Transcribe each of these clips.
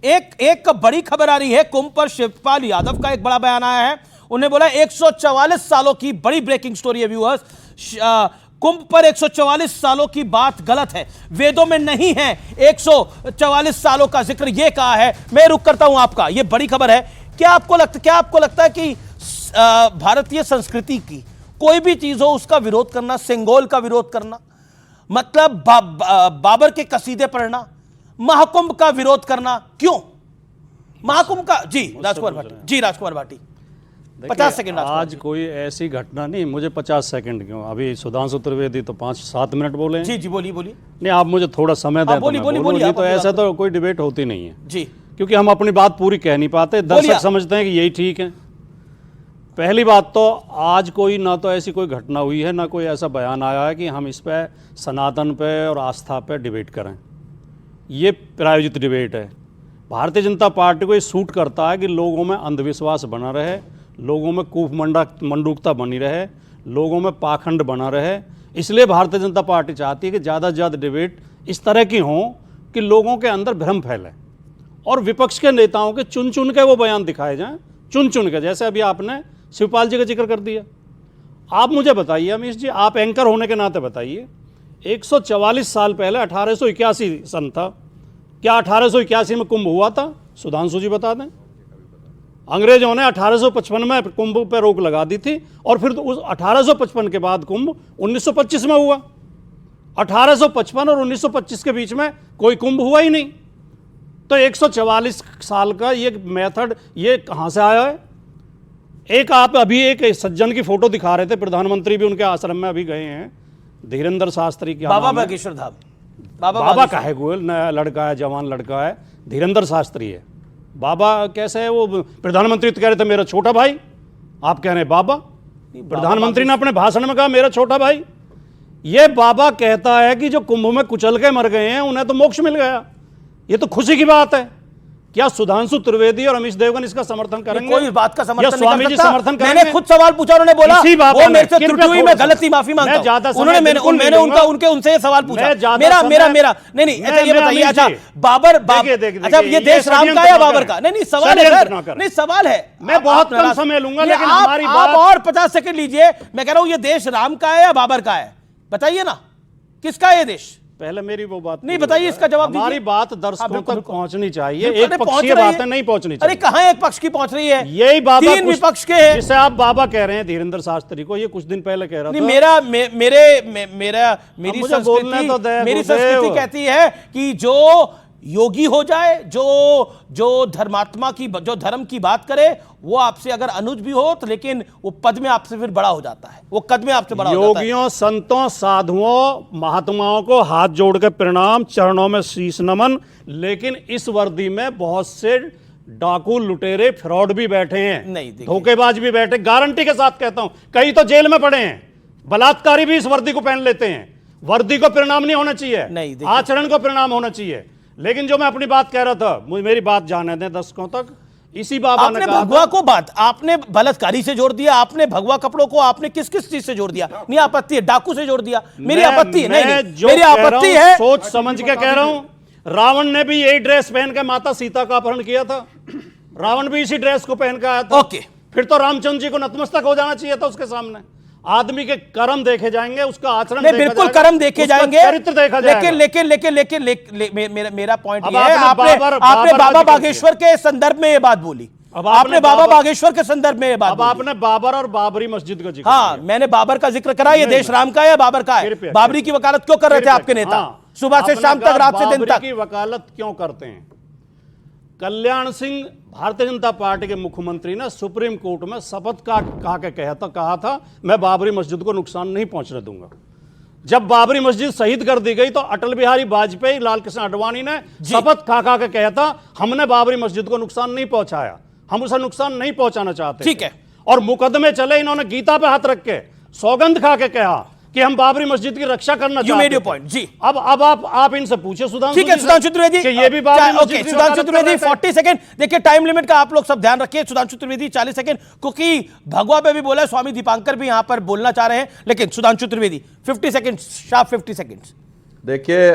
एक बड़ी खबर आ रही है, कुंभ पर शिवपाल यादव का एक बड़ा बयान आया है। उन्हें बोला 144 सालों की बड़ी ब्रेकिंग स्टोरी है व्यूअर्स। कुंभ पर 144 सालों की बात गलत है, वेदों में नहीं है 144 सालों का जिक्र, यह कहा है। मैं रुक करता हूं आपका, यह बड़ी खबर है। क्या आपको लगता है कि भारतीय संस्कृति की कोई भी चीज हो उसका विरोध करना, सेंगोल का विरोध करना, मतलब बाबर के कसीदे पढ़ना, महाकुंभ का विरोध करना, क्यों महाकुंभ का? जी राजकुमार भाटी 50 सेकंड। आज कोई ऐसी घटना नहीं, मुझे 50 सेकंड क्यों, अभी सुधांशु त्रिवेदी तो 5-7 मिनट बोले। जी बोलिए। नहीं, आप मुझे थोड़ा समय दें। बोलिए। तो ऐसा तो कोई डिबेट होती नहीं है जी, क्योंकि हम अपनी बात पूरी कह नहीं पाते, दर्शक समझते हैं कि यही ठीक है। पहली बात तो आज कोई ना तो ऐसी कोई घटना हुई है, ना कोई ऐसा बयान आया है कि हम इस पे सनातन पे और आस्था पे डिबेट करें। ये प्रायोजित डिबेट है। भारतीय जनता पार्टी को ये सूट करता है कि लोगों में अंधविश्वास बना रहे, लोगों में कूप मंडूकता बनी रहे, लोगों में पाखंड बना रहे। इसलिए भारतीय जनता पार्टी चाहती है कि ज़्यादा से ज़्यादा डिबेट इस तरह की हों कि लोगों के अंदर भ्रम फैले और विपक्ष के नेताओं के चुन के वो बयान दिखाए जाएं, चुन के। जैसे अभी आपने शिवपाल जी का जिक्र कर दिया। आप मुझे बताइए अमीश जी, आप एंकर होने के नाते बताइए, 144 साल पहले 1881 सन था, क्या 1881 में कुंभ हुआ था? सुधांशु जी बता दें। अंग्रेजों ने 1855 में कुंभ पर रोक लगा दी थी और फिर उस 1855 के बाद कुंभ 1925 में हुआ। 1855 और 1925 के बीच में कोई कुंभ हुआ ही नहीं। तो 144 साल का ये मेथड ये कहां से आया है? एक आप अभी एक सज्जन की फोटो दिखा रहे थे, प्रधानमंत्री भी उनके आश्रम में अभी गए हैं, धीरेन्द्र शास्त्री की, बाबा बागेश्वर धाम। बाबा का है, गोयल नया लड़का है, जवान लड़का है, धीरेन्द्र शास्त्री है। बाबा कैसे है? वो प्रधानमंत्री तो कह रहे थे मेरा छोटा भाई, आप कह रहे हैं बाबा। प्रधानमंत्री ने अपने भाषण में कहा मेरा छोटा भाई। ये बाबा कहता है कि जो कुंभ में कुचल के मर गए हैं उन्हें तो मोक्ष मिल गया। ये तो खुशी की बात है। क्या सुधांशु त्रिवेदी और अमीश देवगन इसका समर्थन करेंगे? कोई बात का समर्थन स्वामी नहीं जी कर सकता। समर्थन करेंगे? मैंने खुद सवाल पूछा, उन्होंने बोला वो मेरे से त्रुटि हुई, मैं गलती माफी मांगता हूं। मैंने उनसे सवाल पूछा। मेरा नहीं अच्छा ये बताइए, अच्छा बाबर अच्छा ये देश राम का है या बाबर का? नहीं सवाल है सर, नहीं सवाल है। मैं बहुत कम समय लूंगा, लेकिन हमारी आप और 50 सेकंड लीजिए। मैं कह रहा हूं ये देश राम का है या बाबर का है? बताइए ना, किसका है ये देश? पहले मेरी वो बात नहीं बताइए, इसका जवाब दीजिए। हमारी बात दर्शकों तक पहुंचनी चाहिए, एक पक्षीय बातें नहीं पहुंचनी चाहिए। अरे कहां एक पक्ष की पहुंच रही है? यही बाबा तीन विपक्ष के हैं, जिसे आप बाबा कह रहे हैं धीरेन्द्र शास्त्री को, ये कुछ दिन पहले कह रहा था। मेरी संस्कृति कहती है कि जो योगी हो जाए, जो धर्मात्मा की, जो धर्म की बात करे, वो आपसे अगर अनुज भी हो तो लेकिन वो पद में आपसे फिर बड़ा हो जाता है, वो कद में आपसे बड़ा हो जाता है। योगियों, संतों, साधुओं, महात्माओं को हाथ जोड़ के प्रणाम, चरणों में शीश नमन। लेकिन इस वर्दी में बहुत से डाकू, लुटेरे, फ्रॉड भी बैठे हैं, नहीं धोखेबाज भी बैठे। गारंटी के साथ कहता हूं, कई तो जेल में पड़े हैं। बलात्कारी भी इस वर्दी को पहन लेते हैं। वर्दी को परिणाम नहीं होना चाहिए, नहीं आचरण को परिणाम होना चाहिए। लेकिन जो मैं अपनी बात कह रहा था, मुझे मेरी बात जाने दें दर्शकों तक। इसी बाबा ने कहा, भगवा को बात आपने बलात्कारी से जोड़ दिया, आपने भगवा कपड़ों को आपने किस चीज से जोड़ दिया? नहीं आपत्ति है, डाकू से जोड़ दिया। मेरी आपत्ति है, नहीं मेरी आपत्ति है, सोच समझ के कह रहा हूं। रावण ने भी यही ड्रेस पहन के माता सीता का अपहरण किया था। रावण भी इसी ड्रेस को पहन के आया था। ओके, फिर तो रामचंद्र जी को नतमस्तक हो जाना चाहिए था उसके सामने। आदमी के कर्म देखे जाएंगे, उसका आचरण बिल्कुल कर्म देखे जाएंगे, चरित्र देखा जाएगा। लेकिन मेरा पॉइंट ये है, आपने बाबा बागेश्वर के संदर्भ में ये बात बोली। अब आपने बाबा बागेश्वर के संदर्भ में ये बात बोली। आपने बाबर और बाबरी मस्जिद का जिक्र हाँ, मैंने बाबर का जिक्र करा। ये देश राम का है या बाबर का है? बाबरी की वकालत क्यों कर रहे थे आपके नेता? सुबह से शाम तक, रात से दिन तक की वकालत क्यों करते हैं? कल्याण सिंह, भारतीय जनता पार्टी के मुख्यमंत्री ने सुप्रीम कोर्ट में शपथ कहा था मैं बाबरी मस्जिद को नुकसान नहीं पहुंचने दूंगा। जब बाबरी मस्जिद शहीद कर दी गई तो अटल बिहारी वाजपेयी, लाल कृष्ण आडवाणी ने शपथ खा के कहा था हमने बाबरी मस्जिद को नुकसान नहीं पहुंचाया, हम उसे नुकसान नहीं पहुंचाना चाहते। ठीक है। और मुकदमे चले, इन्होंने गीता पे हाथ रख के सौगंध खा के कहा कि हम बाबरी मस्जिद की रक्षा करना चाहते हैं। जी, अब आप इनसे पूछे सुधांशु, ठीक है सुधांशु त्रिवेदी, ये भी सुधांशु त्रिवेदी 40 सेकंड। देखिए टाइम लिमिट का आप लोग सब ध्यान रखिए। सुधांशु त्रिवेदी 40 सेकंड, क्योंकि भगवा पे भी बोला, स्वामी दीपांकर भी यहां पर बोलना चाह रहे हैं। लेकिन Sudhanshu Trivedi 50 second, sharp 50 second. देखिए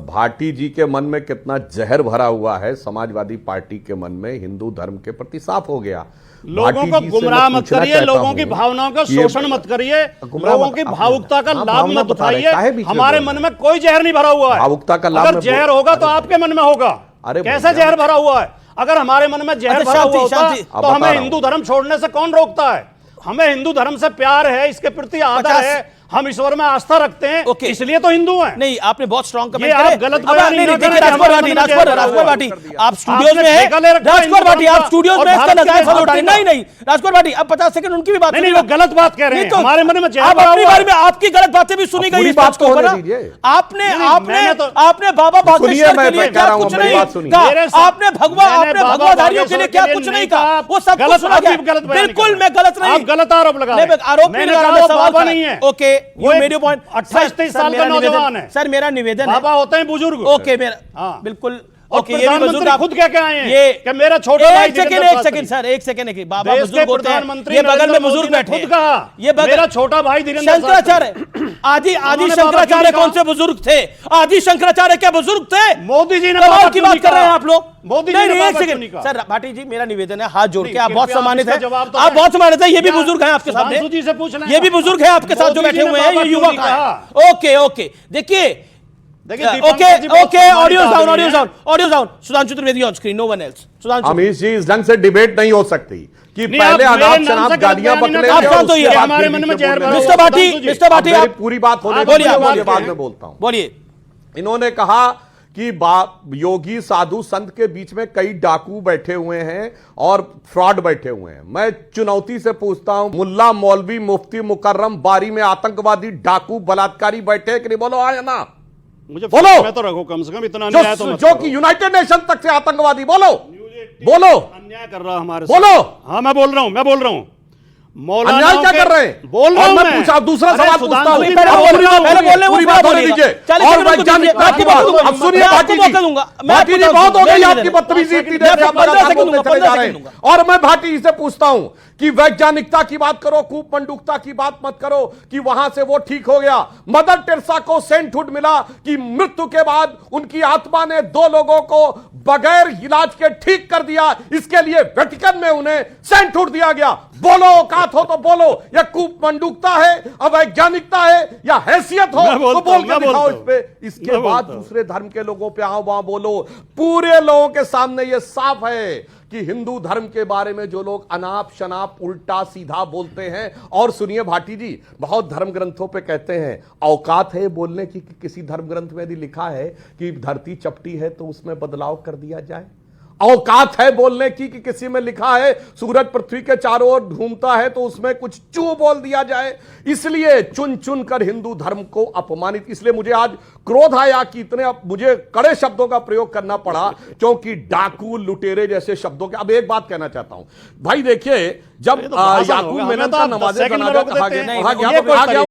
भाटी जी के मन में कितना जहर भरा हुआ है, समाजवादी पार्टी के मन में हिंदू धर्म के प्रति साफ हो गया। लोगों भाटी को जी से गुमराह मैं मत पूछना करिए, चाहता लोगों हूं की भावनाओं का कि शोषण मत करिए, गुमराह लोगों मत- की आप- भावुकता का आप लाभ भावना मत बता रहे हैं, काहे उठाइए। बीच में हमारे बोल मन रहे में कोई जहर नहीं भरा हुआ है। भावुकता का लाभ अगर में जहर बोल- होगा तो अरे आपके मन में होगा। अरे कैसा भैया- जहर भरा हुआ है? अगर हमारे मन में जहर अच्छा, भरा हुआ शांति, होता शांति। तो अब बता हमें रहा हिंदू हूं। धर्म छोड़ने से कौन रोकता है? हमें हिंदू धर्म से प्यार है, इसके प्रति आदर 50 है, हम ईश्वर में आस्था रखते हैं, ओके। इसलिए तो हिंदू हैं। नहीं, आपने बहुत स्ट्रॉन्ग कमेंट ये आप करे। गलत अब बयान नहीं, नहीं देखिए, कर रहे राजकुमार हैं, भाटी, हमारे राजकुमार मन में राजकुमार भाटी, कर दिया। आप स्टूडियोज आपने में हैं, ठेका ले रखा है राजकुमार हिंदू भाटी, धर्म आप का स्टूडियोज और में इसका भारत के नजायज फायदा भक्ति उठाएं। का। नहीं, राजकुमार भाटी, अब 50 सेकंड उनकी भी बात नहीं, सुनिएगा। वो गलत बात कह रहे हैं। नहीं तो हमारे मन में जहर आप भरा अपनी हुआ है। बारे में आपकी गलत बातें भी सुनी गई पूरी इस बात बात तो को होने ना। दीजिए। आपने नहीं, आपने मैंने तो- आपने बाबा सुनिए, भागेश्वर मैं के लिए कह क्या रहा हूं, कुछ मेरी नहीं बात सुनिए। कहा, मेरे से- आपने मैंने बाबा भगवाधारियों के लिए भागेश्वर क्या के कुछ लिए नहीं नहीं कहा, कहा। वो सब गलत कुछ सुना आप गया। भी गलत बयान बिल्कुल कर रहे मैं हैं। गलत नहीं, आप गलत आरोप लगा रहे नहीं, हैं। आरोप नहीं मैंने लगा रहा, कहा वो सवाल बाबा था। नहीं है। ओके, वो यू एक मेड योर पॉइंट। 28-23 साल का नौजवान है। सर मेरा निवेदन है, बाबा होते हैं बुजुर्ग। ओके मेरा हाँ। बिल्कुल और ओके, ये भी बुजुर्ग प्रधानमंत्री आप खुद कह के आए हैं ये कि मेरा छोटा भाई एक सेकंड सर, एक सेकंड है, बाबा देश के बुजुर्ग होते हैं, प्रधानमंत्री ये बगल में नरेंद्र बुजुर्ग मोदी ने बैठे खुद हैं। कहा, ये बगल मेरा छोटा भाई धीरेन्द्र शंकराचार्य आदि उन्होंने शंकराचार्य बाबा कौन से बुजुर्ग थे? आदि शंकराचार्य क्या बुजुर्ग थे? मोदी जी ने कमाल बाबा की क्यों बात नहीं कर रहे हैं कहा? आप लोग। मोदी जी नहीं, ने नहीं, एक बाबा क्यों नहीं सेकंड कहा? सर, भाटी जी मेरा निवेदन है, हाथ जोड़ के नहीं, आप बहुत कृपया सम्मानित इसका हैं, जवाब तो आप दें। बहुत सम्मानित हैं, ये भी या बुजुर्ग हैं आपके सामने, सुधांशु जी से पूछ लें ये भी आप। बुजुर्ग हैं आपके साथ जो मोदी बैठे जी ने हुए हैं, बाबा ये क्यों युवक नहीं हैं। ओके ओके, देखिए देखिए, ओके दीपंकर जी बहुत ओके, सम्मानित ऑडियो डाउन, आदमी ऑडियो हैं। Down, audio down. Sudhanshu Trivedi on screen, no one else. Sudhanshu, Amish ji, इस ढंग से डिबेट नहीं हो सकती कि नहीं, पहले आप मेरे अनाप नाम शनाप से गालियां गलत बयान बकले ना आप और शांत उसके होइए। बाद हमारे बीवी मन में के जहर बोलने भरा लगे। मिस्टर भाटी, सुधांशु जी। मिस्टर भाटी, अब मेरी आप पूरी बात होने बोलिए, दीजिए, बोलिए, मैं बाद में बोलता हूं। बोलिए। इन्होंने कहा कि योगी साधु संत के बीच में कई डाकू बैठे हुए हैं और फ्रॉड बैठे हुए हैं। मैं चुनौती से पूछता हूं, मुल्ला मौलवी मुफ्ती मुकर्रम बारी में आतंकवादी डाकू बलात्कारी बैठे हैं कि नहीं? बोलो आया ना, मुझे बोलो। मैं तो रखो कम से कम इतना अन्याय तो मत जो करो। कि यूनाइटेड नेशन तक से आतंकवादी, बोलो बोलो अन्याय कर रहा हमारे बोलो। साथ। हाँ मैं बोल रहा हूं अन्याय क्या कर रहे हैं? बोल रहा और हूं मैं पूछा दूसरा अरे सवाल सुधांशु पूछता हूं। जी, पहले अब बोल पूरी रहा हूं, बात पहले बोलने पूरी वो बात पूरा होने बोलिएगा। दीजिए। 40 और सेकंड उनको वैज्ञानिक दीजिए, मैं आपको की बात, मौका दूंगा। अब सुनिए मैं आपको भाटी जी, मौका दूंगा। मैं भाटी आपको जी बहुत हो मौका गई दूंगा। आपकी बदतमीजी, इतनी मैं देर से आप 15 लगातार सेकंड बोलते दूंगा, चले जा 15 रहे सेकंड हैं। दूंगा। और मैं भाटी जी से पूछता हूं कि वैज्ञानिकता की बात करो, कूपमंडूकता की बात मत करो कि वहां से वो ठीक हो गया। मदर टेरेसा को सेंटहुड मिला कि मृत्यु के बाद उनकी आत्मा ने 2 लोगों को बगैर इलाज के ठीक कर दिया, इसके लिए वेटिकन में उन्हें सेंटहुड दिया गया। बोलो, औकात हो तो बोलो, यह कूपमंडूकता है, अवैज्ञानिकता है या हैसियत हो मैं तो बोलता बोल हूं, के मैं दिखाओ बोलता इस पे। इसके मैं बाद बोलता हूं। दूसरे धर्म के लोगों पे आओ वहां बोलो। पूरे लोगों के सामने यह साफ है कि हिंदू धर्म के बारे में जो लोग अनाप शनाप उल्टा सीधा बोलते हैं, और सुनिए भाटी जी, बहुत धर्म ग्रंथों पे कहते हैं, औकात है बोलने की कि किसी धर्म ग्रंथ में यदि लिखा है कि धरती चपटी है तो उसमें बदलाव कर दिया जाए। औकात है बोलने की कि किसी में लिखा है सूरज पृथ्वी के चारों ओर घूमता है तो उसमें कुछ चू बोल दिया जाए। इसलिए चुन चुन कर हिंदू धर्म को अपमानित, इसलिए मुझे आज क्रोध आया कि इतने मुझे कड़े शब्दों का प्रयोग करना पड़ा, क्योंकि डाकू लुटेरे जैसे शब्दों के। अब एक बात कहना चाहता हूं भाई, देखिए जब ये तो भाषण याकूब होगा, मेनन हमें तो का आप नमाज़े 10 सेकंड में जनाजा रोक कहा देते हैं। गया, नहीं, कहा ये गया, कोई कहा गया,